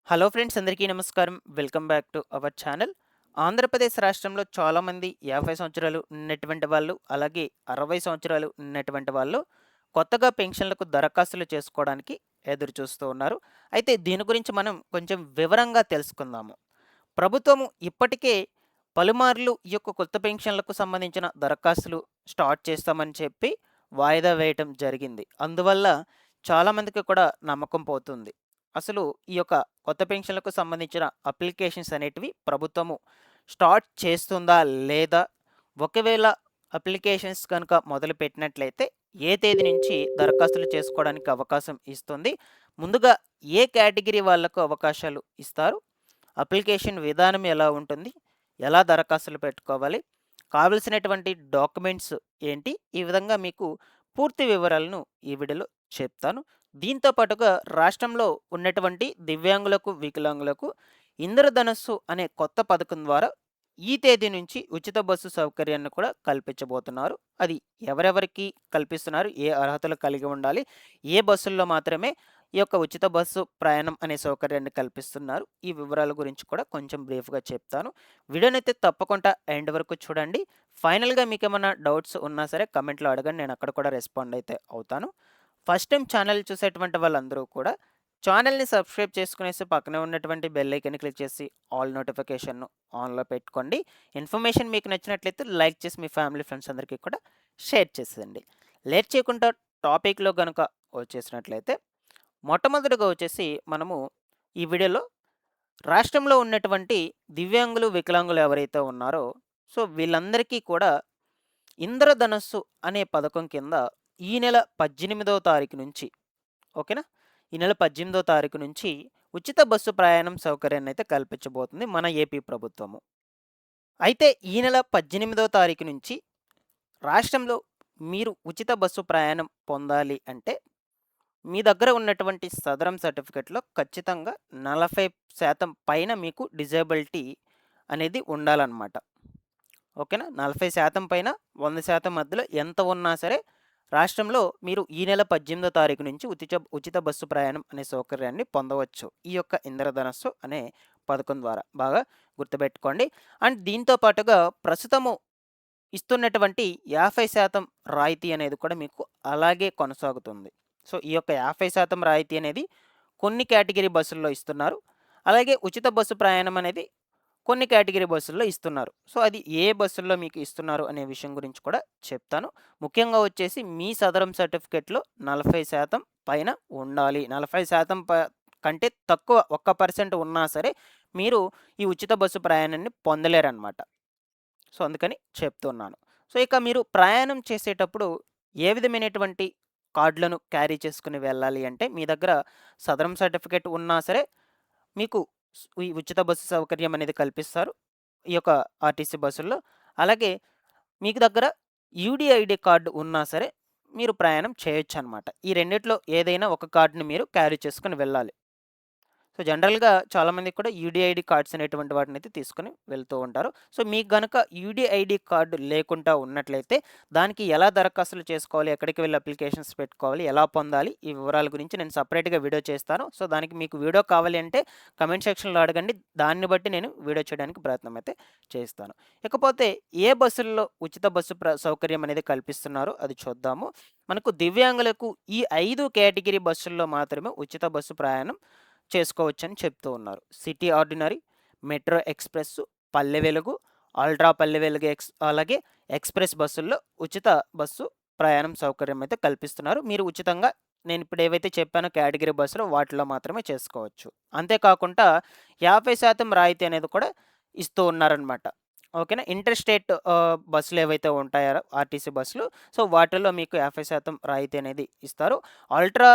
Hello friends, అందరికీ నమస్కారం. Welcome back to our channel. Andhra Pradesh రాష్ట్రంలో చాలామంది 50 సంవత్సరాలు ఉన్నటువంటి వాళ్ళు, అలాగే 60 సంవత్సరాలు ఉన్నటువంటి వాళ్ళు కొత్తగా పెన్షన్లకు దరఖాస్తులు చేసుకోవడానికి ఎదురు చూస్తూ ఉన్నారు. అయితే దీని గురించి మనం కొంచెం వివరంగా తెలుసుకుందాము. ప్రభుత్వము ఇప్పటికే పలుమార్లు ఈ యొక్క కొత్త పెన్షన్లకు సంబంధించిన దరఖాస్తులు స్టార్ట్ చేస్తామని చెప్పి వాయిదా వేయటం జరిగింది. అందువల్ల చాలామందికి కూడా నమ్మకం పోతుంది. అసలు ఈ యొక్క కొత్త పెన్షన్లకు సంబంధించిన అప్లికేషన్స్ అనేటివి ప్రభుత్వము స్టార్ట్ చేస్తుందా లేదా? ఒకవేళ అప్లికేషన్స్ కనుక మొదలుపెట్టినట్లయితే ఏ తేదీ నుంచి దరఖాస్తులు చేసుకోవడానికి అవకాశం ఇస్తుంది? ముందుగా ఏ కేటగిరీ వాళ్ళకు అవకాశాలు ఇస్తారు? అప్లికేషన్ విధానం ఎలా ఉంటుంది? ఎలా దరఖాస్తులు పెట్టుకోవాలి? కావలసినటువంటి డాక్యుమెంట్స్ ఏంటి? ఈ విధంగా మీకు పూర్తి వివరాలను ఈ వీడియోలో చెప్తాను. దీంతో పాటుగా రాష్ట్రంలో ఉన్నటువంటి దివ్యాంగులకు, వికలాంగులకు ఇంద్రధనస్సు అనే కొత్త పథకం ద్వారా ఈ తేదీ నుంచి ఉచిత బస్సు సౌకర్యాన్ని కూడా కల్పించబోతున్నారు. అది ఎవరెవరికి కల్పిస్తున్నారు? ఏ అర్హతలు కలిగి ఉండాలి? ఏ బస్సుల్లో మాత్రమే ఈ యొక్క ఉచిత బస్సు ప్రయాణం అనే సౌకర్యాన్ని కల్పిస్తున్నారు? ఈ వివరాల గురించి కూడా కొంచెం బ్రీఫ్‌గా చెప్తాను. వీడియోనైతే తప్పకుండా ఎండ్ వరకు చూడండి. ఫైనల్‌గా మీకేమన్నా డౌట్స్ ఉన్నా సరే కమెంట్‌లో అడగండి. నేను అక్కడ కూడా రెస్పాండ్ అయితే అవుతాను. ఫస్ట్ టైం ఛానల్ చూసేటువంటి వాళ్ళందరూ కూడా ఛానల్‌ని సబ్స్క్రైబ్ చేసుకునేసి పక్కనే ఉన్నటువంటి బెల్ ఐకాన్ని క్లిక్ చేసి ఆల్ నోటిఫికేషన్‌ను ఆన్‌లో పెట్టుకోండి. ఇన్ఫర్మేషన్ మీకు నచ్చినట్లయితే లైక్ చేసి మీ ఫ్యామిలీ ఫ్రెండ్స్ అందరికీ కూడా షేర్ చేసేయండి. లేట్ చేయకుండా టాపిక్‌లో గనుక వచ్చేసినట్లయితే మొట్టమొదటిగా వచ్చేసి మనము ఈ వీడియోలో రాష్ట్రంలో ఉన్నటువంటి దివ్యాంగులు, వికలాంగులు ఎవరైతే ఉన్నారో సో వీళ్ళందరికీ కూడా ఇంద్రధనస్సు అనే పథకం కింద ఈ నెల 18వ తారీఖు నుంచి ఓకేనా? ఈ నెల 18వ తారీఖు నుంచి ఉచిత బస్సు ప్రయాణం సౌకర్యాన్ని అయితే కల్పించబోతుంది మన ఏపీ ప్రభుత్వము. అయితే ఈ నెల 18వ తారీఖు నుంచి రాష్ట్రంలో మీరు ఉచిత బస్సు ప్రయాణం పొందాలి అంటే మీ దగ్గర ఉన్నటువంటి సదరం సర్టిఫికెట్‌లో ఖచ్చితంగా 40% పైన మీకు డిజేబిలిటీ అనేది ఉండాలన్నమాట. ఓకేనా? 40% పైన 100% మధ్యలో ఎంత ఉన్నా సరే రాష్ట్రంలో మీరు ఈ నెల 18వ తారీఖు నుంచి ఉచిత బస్సు ప్రయాణం అనే సౌకర్యాన్ని పొందవచ్చు. ఈ యొక్క ఇంద్రధనస్సు అనే పథకం ద్వారా. బాగా గుర్తుపెట్టుకోండి. అండ్ దీంతో పాటుగా ప్రస్తుతము ఇస్తున్నటువంటి 50% రాయితీ అనేది కూడా మీకు అలాగే కొనసాగుతుంది. సో, ఈ యొక్క 50% రాయితీ అనేది కొన్ని కేటగిరీ బస్సుల్లో ఇస్తున్నారు. అలాగే ఉచిత బస్సు ప్రయాణం అనేది కొన్ని కేటగిరీ బస్సుల్లో ఇస్తున్నారు. సో, అది ఏ బస్సుల్లో మీకు ఇస్తున్నారు అనే విషయం గురించి కూడా చెప్తాను. ముఖ్యంగా వచ్చేసి మీ సదరం సర్టిఫికేట్‌లో 40% పైన ఉండాలి. 40% కంటే తక్కువ 1% ఉన్నా సరే మీరు ఈ ఉచిత బస్సు ప్రయాణాన్ని పొందలేరనమాట. సో, అందుకని చెప్తున్నాను. సో, ఇక మీరు ప్రయాణం చేసేటప్పుడు ఏ విధమైనటువంటి కార్డులను క్యారీ చేసుకొని వెళ్ళాలి అంటే, మీ దగ్గర సదరం సర్టిఫికేట్ ఉన్నా సరే, మీకు ఈ ఉచిత బస్సు సౌకర్యం అనేది కల్పిస్తారు. ఈ యొక్క ఆర్టీసీ బస్సుల్లో. అలాగే మీకు దగ్గర యూడీఐడీ కార్డ్ ఉన్నా సరే, మీరు ప్రయాణం చేయొచ్చనమాట. ఈ రెండిట్లో ఏదైనా ఒక కార్డ్‌ని మీరు క్యారీ చేసుకొని వెళ్ళాలి. సో, జనరల్‌గా చాలామందికి కూడా యూడీఐడీ కార్డ్స్ అనేటువంటి వాటినైతే తీసుకొని వెళ్తూ ఉంటారు. సో, మీకు గనక యూడీఐడీ కార్డ్ లేకుండా ఉన్నట్లయితే దానికి ఎలా దరఖాస్తులు చేసుకోవాలి? ఎక్కడికి వెళ్లి అప్లికేషన్స్ పెట్టుకోవాలి? ఎలా పొందాలి? ఈ వివరాల గురించి నేను సెపరేట్‌గా వీడియో చేస్తాను. సో, దానికి మీకు వీడియో కావాలి అంటే కమెంట్ సెక్షన్‌లో అడగండి. దాన్ని బట్టి నేను వీడియో చేయడానికి ప్రయత్నం అయితే చేస్తాను. ఇకపోతే ఏ బస్సుల్లో ఉచిత బస్సు సౌకర్యం అనేది కల్పిస్తున్నారో అది చూద్దాము. మనకు దివ్యాంగులకు ఈ 5 కేటగిరీ బస్సుల్లో మాత్రమే ఉచిత బస్సు ప్రయాణం చేసుకోవచ్చని చెప్తూ ఉన్నారు. City ordinary, metro express, Palle Velugu, ultra Palle Velugu అలాగే ఎక్స్‌ప్రెస్ బస్సుల్లో ఉచిత బస్సు ప్రయాణం సౌకర్యం అయితే కల్పిస్తున్నారు. మీరు ఉచితంగా నేను ఇప్పుడు ఏవైతే చెప్పానో కేటగిరీ బస్సులో వాటిలో మాత్రమే చేసుకోవచ్చు. అంతేకాకుండా 50% రాయితీ అనేది కూడా ఇస్తూ ఉన్నారనమాట. ఓకేనా? ఇంటర్ స్టేట్ బస్సులు ఏవైతే ఉంటాయో ఆర్టీసీ బస్సులు సో, వాటిల్లో మీకు 50% రాయితీ అనేది ఇస్తారు. అల్ట్రా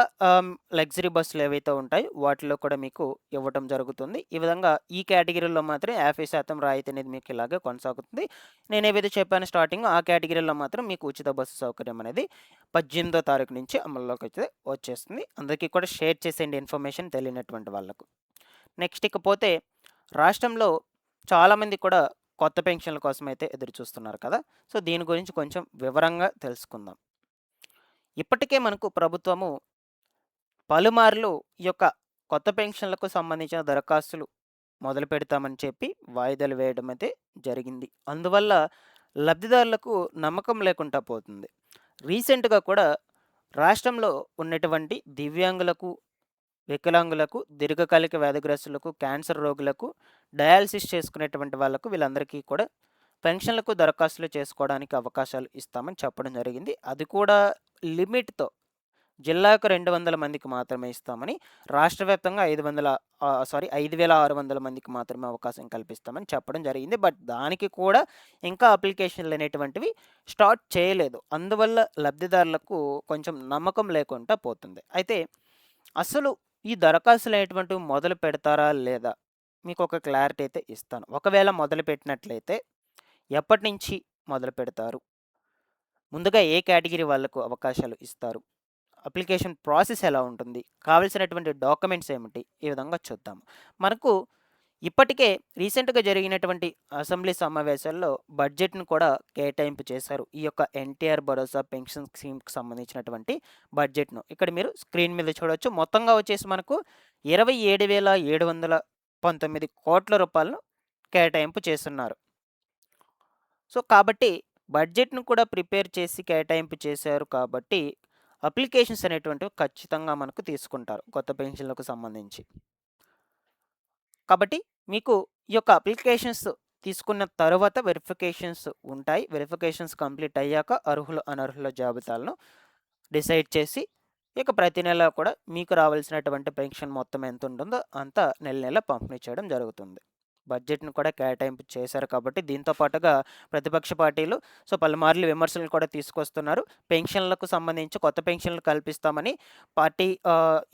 లగ్జరీ బస్సులు ఏవైతే ఉంటాయో వాటిలో కూడా మీకు ఇవ్వటం జరుగుతుంది. ఈ విధంగా ఈ కేటగిరీలో మాత్రం 50% రాయితీ అనేది మీకు ఇలాగే కొనసాగుతుంది. నేను ఏవైతే చెప్పానో స్టార్టింగ్ ఆ కేటగిరీలో మాత్రం మీకు ఉచిత బస్సు సౌకర్యం అనేది 18వ తారీఖు నుంచి అమల్లోకి అయితే వచ్చేస్తుంది. అందరికీ కూడా షేర్ చేసేయండి ఇన్ఫర్మేషన్ తెలియనటువంటి వాళ్ళకు. నెక్స్ట్ ఇకపోతే రాష్ట్రంలో చాలామంది కూడా కొత్త పెన్షన్ల కోసం అయితే ఎదురు చూస్తున్నారు కదా! సో, దీని గురించి కొంచెం వివరంగా తెలుసుకుందాం. ఇప్పటికే మనకు ప్రభుత్వము పలుమార్లు ఈ యొక్క కొత్త పెన్షన్లకు సంబంధించిన దరఖాస్తులు మొదలు పెడతామని చెప్పి వాయిదాలు వేయడం అయితే జరిగింది. అందువల్ల లబ్ధిదారులకు నమ్మకం లేకుండా పోతుంది. రీసెంట్‌గా కూడా రాష్ట్రంలో ఉన్నటువంటి దివ్యాంగులకు, వికలాంగులకు, దీర్ఘకాలిక వ్యాధిగ్రస్తులకు, క్యాన్సర్ రోగులకు, డయాలిసిస్ చేసుకునేటువంటి వాళ్ళకు వీళ్ళందరికీ కూడా పెన్షన్లకు దరఖాస్తులు చేసుకోవడానికి అవకాశాలు ఇస్తామని చెప్పడం జరిగింది. అది కూడా లిమిట్‌తో జిల్లాకు 200 మందికి మాత్రమే ఇస్తామని, రాష్ట్ర వ్యాప్తంగా 5,600 మందికి మాత్రమే అవకాశం కల్పిస్తామని చెప్పడం జరిగింది. బట్ దానికి కూడా ఇంకా అప్లికేషన్లు అనేటువంటివి స్టార్ట్ చేయలేదు. అందువల్ల లబ్ధిదారులకు కొంచెం నమ్మకం లేకుండా పోతుంది. అయితే అసలు ఈ దరఖాస్తులు అనేటువంటివి మొదలు పెడతారా లేదా? మీకు ఒక క్లారిటీ అయితే ఇస్తాను. ఒకవేళ మొదలు పెట్టినట్లయితే ఎప్పటి నుంచి మొదలు పెడతారు? ముందుగా ఏ కేటగిరీ వాళ్ళకు అవకాశాలు ఇస్తారు? అప్లికేషన్ ప్రాసెస్ ఎలా ఉంటుంది? కావాల్సినటువంటి డాక్యుమెంట్స్ ఏమిటి? ఈ విధంగా చూద్దాము. మనకు ఇప్పటికే రీసెంట్‌గా జరిగినటువంటి అసెంబ్లీ సమావేశాల్లో బడ్జెట్‌ను కూడా కేటాయింపు చేశారు. ఈ యొక్క ఎన్టీఆర్ భరోసా పెన్షన్ స్కీమ్‌కి సంబంధించినటువంటి బడ్జెట్‌ను. ఇక్కడ మీరు స్క్రీన్ మీద చూడొచ్చు. మొత్తంగా వచ్చేసి మనకు 27,719 కోట్ల రూపాయలను కేటాయింపు చేసున్నారు. సో, కాబట్టి బడ్జెట్‌ను కూడా ప్రిపేర్ చేసి కేటాయింపు చేశారు కాబట్టి అప్లికేషన్స్ అనేటువంటివి ఖచ్చితంగా మనకు తీసుకుంటారు కొత్త పెన్షన్‌లకు సంబంధించి. కాబట్టి మీకు ఈ యొక్క అప్లికేషన్స్ తీసుకున్న తరువాత వెరిఫికేషన్స్ ఉంటాయి. వెరిఫికేషన్స్ కంప్లీట్ అయ్యాక అర్హులు, అనర్హుల జాబితాలను డిసైడ్ చేసి ఇక ప్రతి నెల కూడా మీకు రావాల్సినటువంటి పెన్షన్ మొత్తం ఎంత ఉంటుందో అంత నెల పంపిణీ చేయడం జరుగుతుంది. బడ్జెట్‌ను కూడా కేటాయింపు చేశారు కాబట్టి దీంతో పాటుగా ప్రతిపక్ష పార్టీలు పలుమార్లు విమర్శలు కూడా తీసుకొస్తున్నారు. పెన్షన్లకు సంబంధించి కొత్త పెన్షన్లు కల్పిస్తామని పార్టీ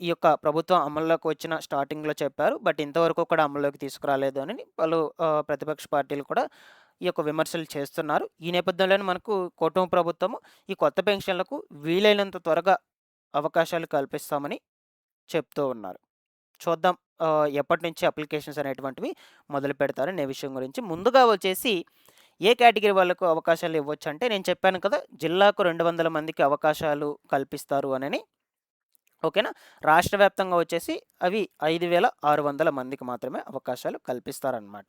ఈ యొక్క ప్రభుత్వం అమల్లోకి వచ్చిన స్టార్టింగ్‌లో చెప్పారు. బట్ ఇంతవరకు కూడా అమల్లోకి తీసుకురాలేదు అని పలు ప్రతిపక్ష పార్టీలు కూడా ఈ యొక్క విమర్శలు చేస్తున్నారు. ఈ నేపథ్యంలోనే మనకు కూటమి ప్రభుత్వము ఈ కొత్త పెన్షన్లకు వీలైనంత త్వరగా అవకాశాలు కల్పిస్తామని చెప్తూ ఉన్నారు. చూద్దాం ఎప్పటి నుంచి అప్లికేషన్స్ అనేటువంటివి మొదలు పెడతారనే విషయం గురించి. ముందుగా వచ్చేసి ఏ కేటగిరీ వాళ్ళకు అవకాశాలు ఇవ్వచ్చు అంటే నేను చెప్పాను కదా! జిల్లాకు 200 మందికి అవకాశాలు కల్పిస్తారు అనని. ఓకేనా? రాష్ట్ర వ్యాప్తంగా వచ్చేసి అవి 5,600 మందికి మాత్రమే అవకాశాలు కల్పిస్తారనమాట.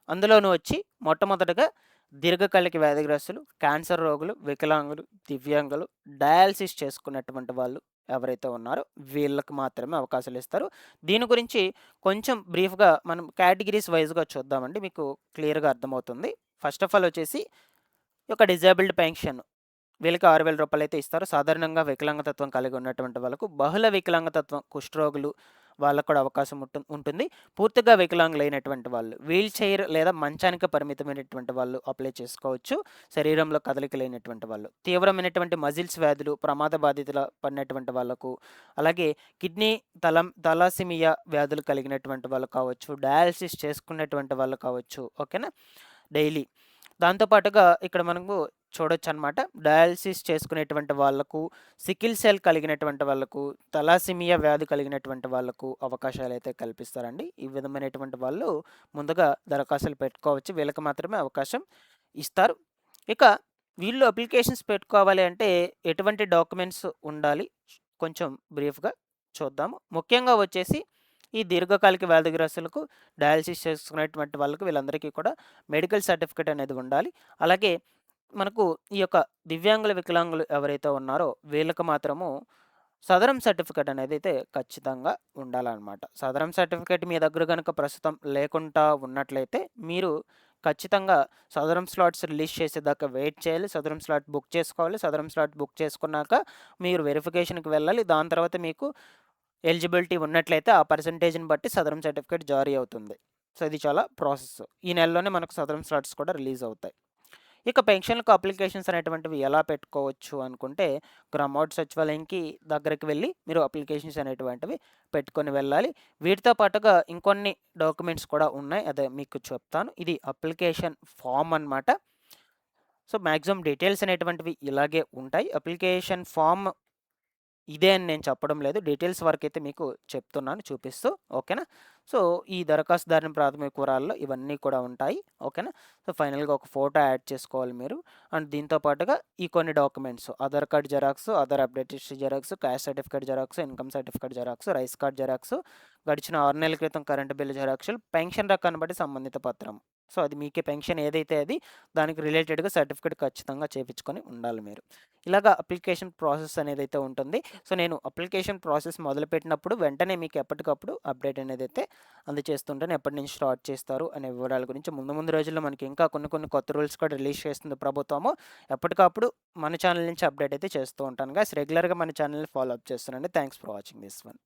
అందులోనూ వచ్చి మొట్టమొదటగా దీర్ఘకాలిక వ్యాధిగ్రస్తులు, క్యాన్సర్ రోగులు, వికలాంగులు, దివ్యాంగులు, డయాలిసిస్ చేసుకున్నటువంటి వాళ్ళు ఎవరైతే ఉన్నారో వీళ్ళకి మాత్రమే అవకాశాలు ఇస్తారు. దీని గురించి కొంచెం బ్రీఫ్‌గా మనం కేటగిరీస్ వైస్‌గా చూద్దామండి. మీకు క్లియర్‌గా అర్థమవుతుంది. ఫస్ట్ ఆఫ్ ఆల్ వచ్చేసి ఈ యొక్క డిజేబుల్డ్ పెన్షన్ వీళ్ళకి 6,000 రూపాయలైతే ఇస్తారు. సాధారణంగా వికలాంగతత్వం కలిగి ఉన్నటువంటి వాళ్ళకు, బహుళ వికలాంగతత్వం కుష్ఠరోగులు వాళ్ళకు కూడా అవకాశం ఉంటుంది. పూర్తిగా వికలాంగులైనటువంటి వాళ్ళు, వీల్ చైర్ లేదా మంచానికి పరిమితమైనటువంటి వాళ్ళు అప్లై చేసుకోవచ్చు. శరీరంలో కదలిక లేనటువంటి వాళ్ళు, తీవ్రమైనటువంటి మజిల్స్ వ్యాధులు, ప్రమాద బాధితుల పడినటువంటి వాళ్ళకు, అలాగే కిడ్నీ, తలాసిమియా వ్యాధులు కలిగినటువంటి వాళ్ళు కావచ్చు, డయాలిసిస్ చేసుకున్నటువంటి వాళ్ళు కావచ్చు. ఓకేనా? డైలీ దాంతో పాటుగా ఇక్కడ మనకు చూడొచ్చనమాట. డయాలిసిస్ చేసుకునేటువంటి వాళ్ళకు, సికిల్ సెల్ కలిగినటువంటి వాళ్ళకు, తలాసిమియా వ్యాధి కలిగినటువంటి వాళ్ళకు అవకాశాలైతే కల్పిస్తారండి. ఈ విధమైనటువంటి వాళ్ళు ముందుగా దరఖాస్తులు పెట్టుకోవచ్చు. వీళ్ళకి మాత్రమే అవకాశం ఇస్తారు. ఇక వీళ్ళు అప్లికేషన్స్ పెట్టుకోవాలి అంటే ఎటువంటి డాక్యుమెంట్స్ ఉండాలి? కొంచెం బ్రీఫ్‌గా చూద్దాము. ముఖ్యంగా వచ్చేసి ఈ దీర్ఘకాలిక వ్యాధిగ్రస్తులకు, డయాలిసిస్ చేసుకునేటువంటి వాళ్ళకు వీళ్ళందరికీ కూడా మెడికల్ సర్టిఫికేట్ అనేది ఉండాలి. అలాగే మనకు ఈ యొక్క దివ్యాంగుల, వికలాంగులు ఎవరైతే ఉన్నారో వీళ్ళకి మాత్రము సదరం సర్టిఫికేట్ అనేది అయితే ఖచ్చితంగా ఉండాలన్నమాట. సదరం సర్టిఫికేట్ మీ దగ్గర గనుక ప్రస్తుతం లేకుండా ఉన్నట్లయితే మీరు ఖచ్చితంగా సదరం స్లాట్స్ రిలీజ్ చేసేదాకా వెయిట్ చేయాలి. సదరం స్లాట్ బుక్ చేసుకోవాలి. సదరం స్లాట్ బుక్ చేసుకున్నాక మీరు వెరిఫికేషన్‌కి వెళ్ళాలి. దాని తర్వాత మీకు ఎలిజిబిలిటీ ఉన్నట్లయితే ఆ పర్సెంటేజ్‌ని బట్టి సదరం సర్టిఫికేట్ జారీ అవుతుంది. సో, ఇది చాలా ప్రాసెస్. ఈ నెలలోనే మనకు సదరం స్లాట్స్ కూడా రిలీజ్ అవుతాయి. ఇక పెన్షన్‌లకు అప్లికేషన్స్ అనేటువంటివి ఎలా పెట్టుకోవచ్చు అనుకుంటే, గ్రామ వార్డ్ సచివాలయంకి దగ్గరికి వెళ్ళి మీరు అప్లికేషన్స్ అనేటువంటివి పెట్టుకొని వెళ్ళాలి. వీటితో పాటుగా ఇంకొన్ని డాక్యుమెంట్స్ కూడా ఉన్నాయి. అదే మీకు చెప్తాను. ఇది అప్లికేషన్ ఫామ్ అన్నమాట. సో, మాక్సిమం డీటెయిల్స్ అనేటువంటివి ఇలాగే ఉంటాయి. అప్లికేషన్ ఫామ్ ఇదే అని నేను చెప్పడం లేదు. డీటెయిల్స్ వరకైతే మీకు చెప్తున్నాను చూపిస్తూ. ఓకేనా? సో, ఈ దరఖాస్తుదారుని ప్రాథమిక వివరాల్లో ఇవన్నీ కూడా ఉంటాయి. ఓకేనా? సో, ఫైనల్‌గా ఒక ఫోటో యాడ్ చేసుకోవాలి మీరు. అండ్ దీంతో పాటుగా ఈ కొన్ని documents Aadhaar card xerox, Aadhaar update history xerox, caste certificate xerox, income certificate xerox, rice card xerox, గడిచిన 6 నెలల క్రితం కరెంట్ బిల్ జిరాక్స్‌లు, పెన్షన్ రకాన్ని బట్టి సంబంధిత పత్రం. సో, అది మీకే పెన్షన్ ఏదైతే అది దానికి రిలేటెడ్‌గా సర్టిఫికేట్ ఖచ్చితంగా చేపించుకొని ఉండాలి మీరు. ఇలాగా అప్లికేషన్ ప్రాసెస్ అనేదైతే ఉంటుంది. సో, నేను అప్లికేషన్ ప్రాసెస్ మొదలుపెట్టినప్పుడు వెంటనే మీకు ఎప్పటికప్పుడు అప్డేట్ అనేదైతే అందజేస్తుంటాను. ఎప్పటి నుంచి స్టార్ట్ చేస్తారు అనే వివరాల గురించి ముందు ముందు రోజుల్లో మనకి ఇంకా కొన్ని కొత్త రూల్స్ కూడా రిలీజ్ చేస్తుంది ప్రభుత్వము. ఎప్పటికప్పుడు మన ఛానల్ నుంచి అప్డేట్ అయితే చేస్తూ ఉంటాను. గైస్ రెగ్యులర్‌గా మన ఛానల్‌ని ఫాలో అప్ చేస్తుండండి. Thanks for watching this one.